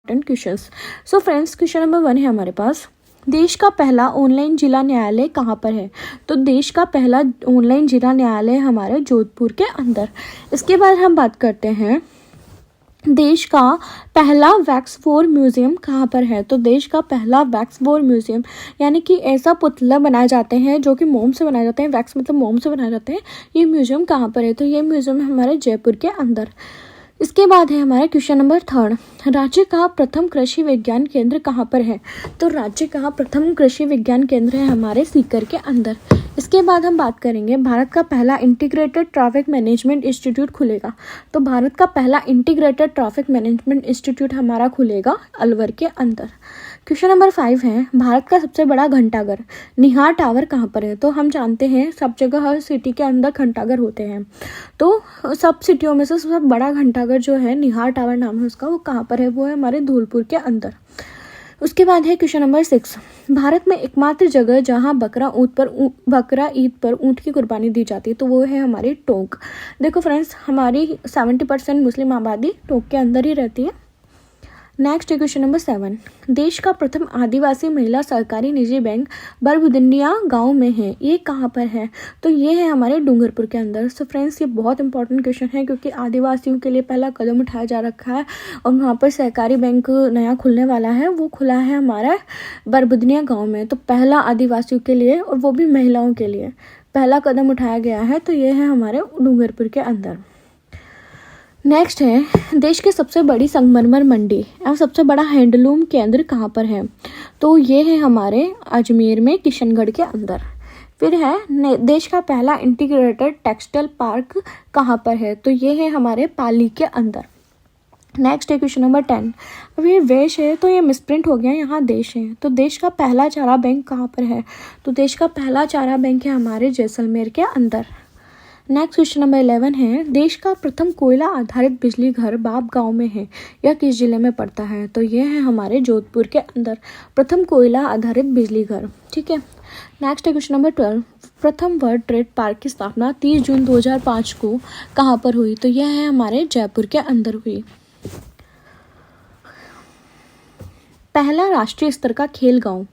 Questions. So friends, question number 1 है हमारे पास, देश का पहला ऑनलाइन जिला न्यायालय कहाँ पर है? तो देश का पहला ऑनलाइन जिला न्यायालय हमारे जोधपुर के अंदर। इसके बाद हम बात करते हैं देश का पहला वैक्स वॉर म्यूजियम कहाँ पर है? तो देश का पहला वैक्स वॉर म्यूजियम यानी कि ऐसा पुतला बनाए जाते हैं जो कि मोम से बनाए जाते हैं, वैक्स मतलब मोम से बनाए जाते हैं। ये म्यूजियम कहाँ पर है? तो ये म्यूजियम है हमारे जयपुर के अंदर। इसके बाद है हमारा क्वेश्चन नंबर 3, राज्य का प्रथम कृषि विज्ञान केंद्र कहाँ पर है? तो राज्य का प्रथम कृषि विज्ञान केंद्र है हमारे सीकर के अंदर। इसके बाद हम बात करेंगे भारत का पहला इंटीग्रेटेड ट्रैफिक मैनेजमेंट इंस्टीट्यूट खुलेगा। तो भारत का पहला इंटीग्रेटेड ट्रैफिक मैनेजमेंट इंस्टीट्यूट हमारा खुलेगा अलवर के अंदर। क्वेश्चन नंबर 5 है, भारत का सबसे बड़ा घंटाघर निहार टावर कहाँ पर है? तो हम जानते हैं सब जगह हर सिटी के अंदर घंटाघर होते हैं, तो सब सिटियों में से सबसे बड़ा घंटाघर जो है निहार टावर नाम है उसका, वो कहाँ पर है? वो है हमारे धौलपुर के अंदर। उसके बाद है क्वेश्चन नंबर 6, भारत में एकमात्र जगह जहाँ बकरा ईद पर ऊँट की कुर्बानी दी जाती है, तो वो है हमारी टोंक। देखो फ्रेंड्स, हमारी 70% मुस्लिम आबादी टोंक के अंदर ही रहती है। नेक्स्ट है क्वेश्चन नंबर 7, देश का प्रथम आदिवासी महिला सरकारी निजी बैंक बरबुदिया गांव में है, ये कहाँ पर है? तो ये है हमारे डूंगरपुर के अंदर। सो फ्रेंड्स, ये बहुत इंपॉर्टेंट क्वेश्चन है क्योंकि आदिवासियों के लिए पहला कदम उठाया जा रखा है और वहाँ पर सहकारी बैंक नया खुलने वाला है, वो खुला है हमारा बरबुदिया गाँव में। तो पहला आदिवासियों के लिए और वो भी महिलाओं के लिए पहला कदम उठाया गया है, तो ये है हमारे डूंगरपुर के अंदर। नेक्स्ट है, देश की सबसे बड़ी संगमरमर मंडी और सबसे बड़ा हैंडलूम केंद्र कहाँ पर है? तो ये है हमारे अजमेर में किशनगढ़ के अंदर। फिर है देश का पहला इंटीग्रेटेड टेक्सटाइल पार्क कहाँ पर है? तो ये है हमारे पाली के अंदर। नेक्स्ट है क्वेश्चन नंबर 10, अब ये वेश है तो ये मिसप्रिंट हो गया, यहाँ देश है। तो देश का पहला चारा बैंक कहाँ पर है? तो देश का पहला चारा बैंक है हमारे जैसलमेर के अंदर। नेक्स्ट क्वेश्चन नंबर 11 है, देश का प्रथम कोयला आधारित बिजली घर बाप गांव में है, यह किस जिले में पड़ता है? तो ये है हमारे जोधपुर के अंदर प्रथम कोयला आधारित बिजली घर। ठीक है। नेक्स्ट है क्वेश्चन नंबर 12, प्रथम वर्ल्ड ट्रेड पार्क की स्थापना 30 जून 2005 को कहाँ पर हुई? तो यह है हमारे जयपुर के अंदर हुई। पहला राष्ट्रीय स्तर का खेल गांव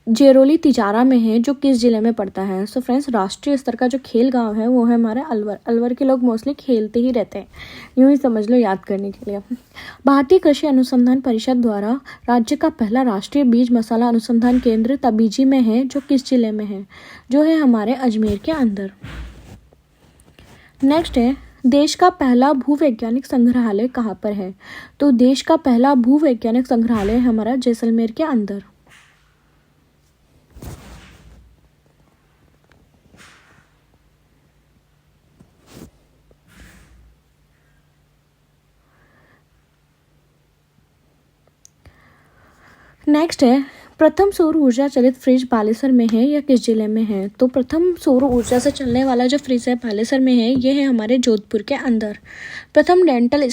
जेरोली तिजारा में है, जो किस जिले में पड़ता है? सो फ्रेंड्स, राष्ट्रीय स्तर का जो खेल गांव है वो है हमारे अलवर। अलवर के लोग मोस्टली खेलते ही रहते हैं, यूं ही समझ लो याद करने के लिए। भारतीय कृषि अनुसंधान परिषद द्वारा राज्य का पहला राष्ट्रीय बीज मसाला अनुसंधान केंद्र तबीजी में है, जो किस जिले में है? जो है हमारे अजमेर के अंदर। नेक्स्ट है, देश का पहला भूवैज्ञानिक संग्रहालय कहाँ पर है? तो देश का पहला भूवैज्ञानिक संग्रहालय हमारा जैसलमेर के अंदर। नेक्स्ट है, प्रथम सौर ऊर्जा चलित फ्रिज बालेसर में है, या किस जिले में है? तो प्रथम सौर ऊर्जा से चलने वाला जो फ्रिज है बालेसर में है, ये है हमारे जोधपुर के अंदर। प्रथम डेंटल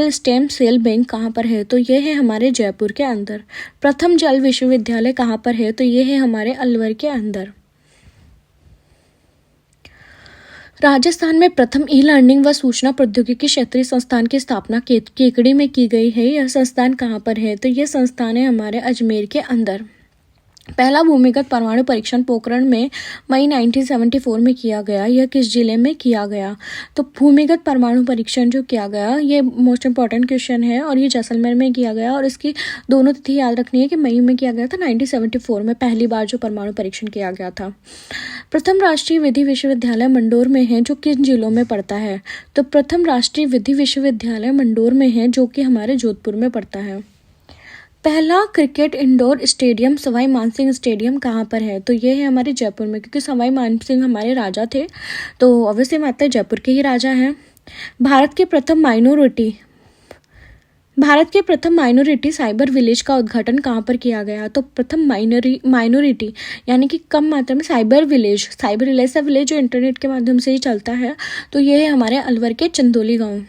स्टेम सेल बैंक कहाँ पर है? तो ये है हमारे जयपुर के अंदर। प्रथम जल विश्वविद्यालय कहाँ पर है? तो ये है हमारे अलवर के अंदर। राजस्थान में प्रथम ई लर्निंग व सूचना प्रौद्योगिकी क्षेत्रीय संस्थान की स्थापना केकड़ी में की गई है, यह संस्थान कहाँ पर है? तो यह संस्थान है हमारे अजमेर के अंदर। पहला भूमिगत परमाणु परीक्षण पोखरण में मई 1974 में किया गया, यह किस जिले में किया गया? तो भूमिगत परमाणु परीक्षण जो किया गया, ये मोस्ट इंपॉर्टेंट क्वेश्चन है और ये जैसलमेर में किया गया, और इसकी दोनों तिथि याद रखनी है कि मई में किया गया था 1974 में पहली बार जो परमाणु परीक्षण किया गया था। प्रथम राष्ट्रीय विधि विश्वविद्यालय मंडोर में है, जो किन जिलों में पड़ता है? तो प्रथम राष्ट्रीय विधि विश्वविद्यालय मंडोर में है, जो कि हमारे जोधपुर में पड़ता है। पहला cricket indoor stadium Sawai Mansingh stadium कहाँ पर है? तो ये है हमारे जयपुर में, क्योंकि सवाई मानसिंह हमारे राजा थे, तो ऑब्वियसली बात है जयपुर के ही राजा हैं। भारत के प्रथम माइनॉरिटी साइबर विलेज का उद्घाटन कहाँ पर किया गया? तो प्रथम माइनॉरिटी यानी कि कम मात्रा में साइबर विलेज ऐसा विलेज जो इंटरनेट के माध्यम से ही चलता है, तो ये है हमारे अलवर के चंदोली गाँव।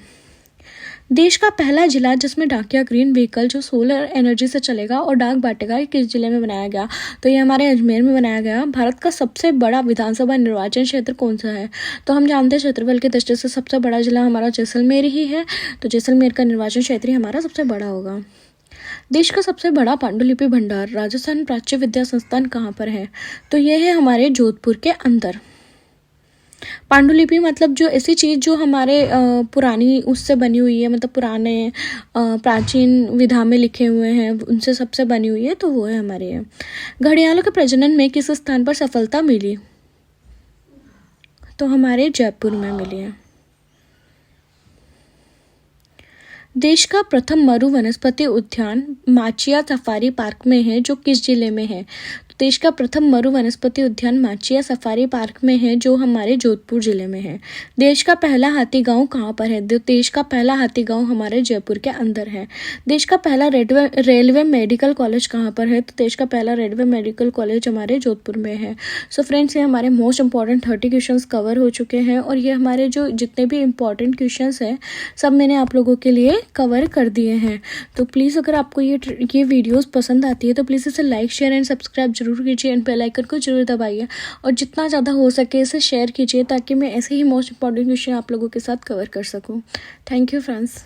देश का पहला जिला जिसमें डाकिया ग्रीन व्हीकल जो सोलर एनर्जी से चलेगा और डाक बांटेगा, ये किस जिले में बनाया गया? तो ये हमारे अजमेर में बनाया गया। भारत का सबसे बड़ा विधानसभा निर्वाचन क्षेत्र कौन सा है? तो हम जानते हैं क्षेत्रफल की दृष्टि से सबसे बड़ा जिला हमारा जैसलमेर ही है, तो जैसलमेर का निर्वाचन क्षेत्र ही हमारा सबसे बड़ा होगा। देश का सबसे बड़ा पांडुलिपि भंडार राजस्थान प्राच्य विद्या संस्थान कहाँ पर है? तो यह है हमारे जोधपुर के अंदर। पांडुलिपि मतलब जो ऐसी चीज़ जो हमारे पुरानी उससे बनी हुई है, मतलब पुराने प्राचीन विधा में लिखे हुए हैं उनसे सबसे बनी हुई है, तो वो है हमारे यहाँ। घड़ियालों के प्रजनन में किस स्थान पर सफलता मिली? तो हमारे जयपुर में मिली है। देश का प्रथम मरु वनस्पति उद्यान माचिया सफारी पार्क में है, जो किस जिले में है? देश का प्रथम मरु वनस्पति उद्यान माचिया सफारी पार्क में है, जो हमारे जोधपुर जिले में है। देश का पहला हाथी गांव कहाँ पर है? देश का पहला हाथी गांव हमारे जयपुर के अंदर है। देश का पहला रेलवे मेडिकल कॉलेज कहाँ पर है? तो देश का पहला रेलवे मेडिकल कॉलेज हमारे जोधपुर में है। सो फ्रेंड्स, ये हमारे मोस्ट इंपॉर्टेंट 30 क्वेश्चंस कवर हो चुके हैं, और ये हमारे जो जितने भी इंपॉर्टेंट क्वेश्चंस हैं सब मैंने आप लोगों के लिए कवर कर दिए हैं। तो प्लीज़ अगर आपको ये वीडियोस पसंद आती है तो प्लीज़ इसे लाइक शेयर एंड सब्सक्राइब जरूर कीजिए, एंड बेल आइकन को जरूर दबाइए, और जितना ज़्यादा हो सके इसे शेयर कीजिए ताकि मैं ऐसे ही मोस्ट इंपॉर्टेंट क्वेश्चन आप लोगों के साथ कवर कर सकूँ। Thank you friends.